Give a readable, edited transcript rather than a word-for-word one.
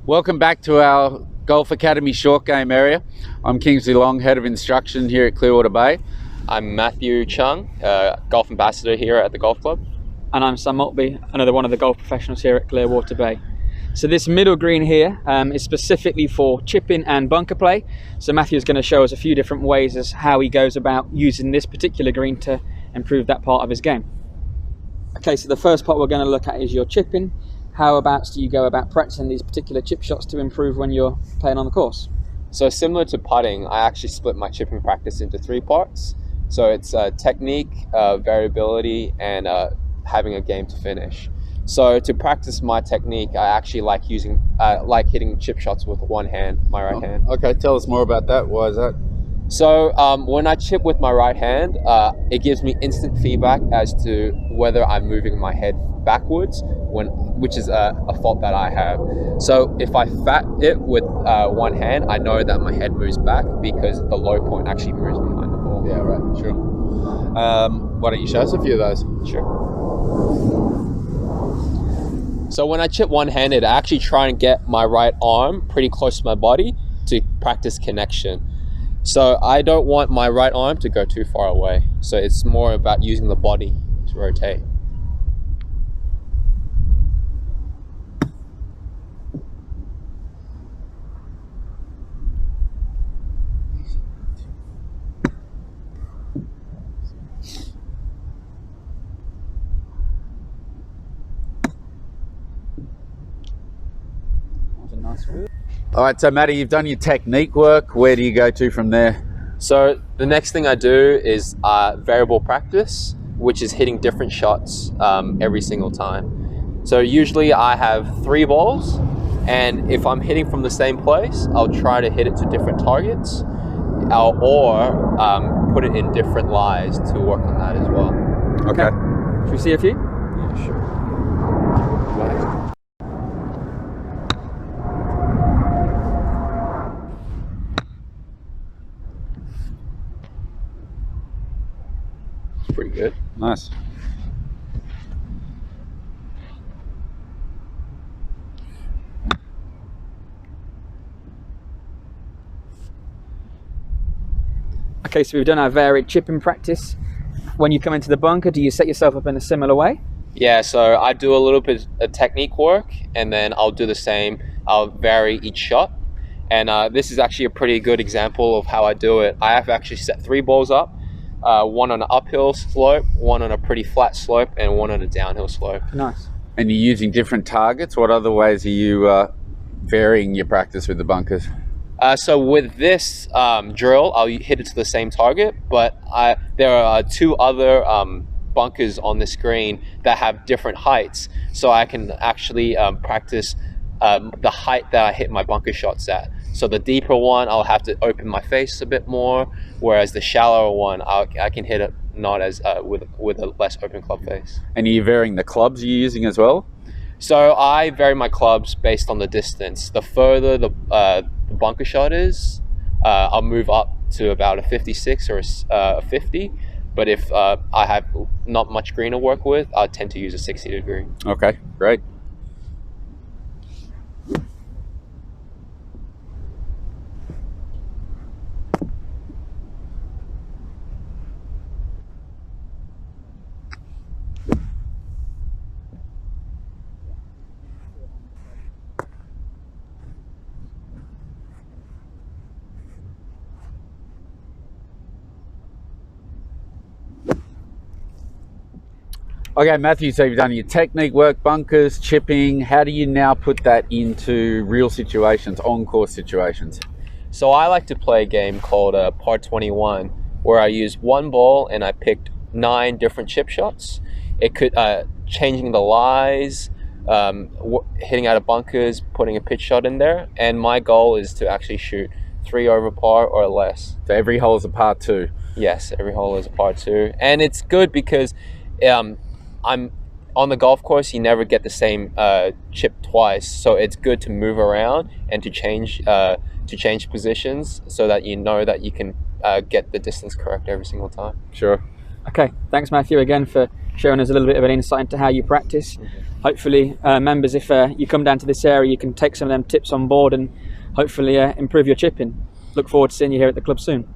Welcome back to our Golf Academy short game area. I'm Kingsley Long, Head of Instruction here at Clearwater Bay. I'm Matthew Cheung, Golf Ambassador here at the Golf Club. And I'm Sam Maltby, another one of the golf professionals here at Clearwater Bay. So this middle green here is specifically for chipping and bunker play. So Matthew is going to show us a few different ways as how he goes about using this particular green to improve that part of his game. Okay, so the first part we're going to look at is your chipping. How about do you go about practicing these particular chip shots to improve when you're playing on the course? So similar to putting, I actually split my chipping practice into 3 parts. So it's technique, variability, and having a game to finish. So to practice my technique, I actually like hitting chip shots with one hand, my right hand. Okay, tell us more about that. Why is that? So when I chip with my right hand, it gives me instant feedback as to whether I'm moving my head backwards, which is a fault that I have. So if I fat it with one hand, I know that my head moves back because the low point actually moves behind the ball. Yeah, right, sure. Why don't you show us a few of those? Sure. So when I chip one-handed, I actually try and get my right arm pretty close to my body to practice connection. So I don't want my right arm to go too far away. So it's more about using the body to rotate. All right, so Matty, you've done your technique work. Where do you go to from there? So the next thing I do is variable practice, which is hitting different shots every single time. So usually I have 3 balls, and if I'm hitting from the same place, I'll try to hit it to different targets or put it in different lies to work on that as well. Okay. Should we see a few? Yeah, sure. Pretty good. Nice. Okay, so we've done our varied chipping practice. When you come into the bunker, do you set yourself up in a similar way? Yeah, so I do a little bit of technique work, and then I'll do the same. I'll vary each shot. And this is actually a pretty good example of how I do it. I have actually set 3 balls up. One on an uphill slope, one on a pretty flat slope, and one on a downhill slope. Nice. And you're using different targets. What other ways are you varying your practice with the bunkers? So with this drill, I'll hit it to the same target, but there are 2 other bunkers on the screen that have different heights. So I can actually practice the height that I hit my bunker shots at. So the deeper one, I'll have to open my face a bit more, whereas the shallower one, I can hit it not as with a less open club face. And are you varying the clubs you're using as well? So I vary my clubs based on the distance. The further the bunker shot is, I'll move up to about a 56 or a 50. But if I have not much green to work with, I tend to use a 60 degree. Okay, great. Okay, Matthew, so you've done your technique work, bunkers, chipping. How do you now put that into real situations, on-course situations? So I like to play a game called Par 21, where I use 1 ball and I picked 9 different chip shots. It could changing the lies, hitting out of bunkers, putting a pitch shot in there, and my goal is to actually shoot 3 over par or less. So every hole is a par 2? Yes, every hole is a par 2, and it's good because I'm on the golf course. You never get the same chip twice, so it's good to move around and to change positions so that you know that you can get the distance correct every single time. Sure. Okay, thanks Matthew again for showing us a little bit of an insight into how you practice. Hopefully, members, if you come down to this area, you can take some of them tips on board and hopefully improve your chipping. Look forward to seeing you here at the club soon.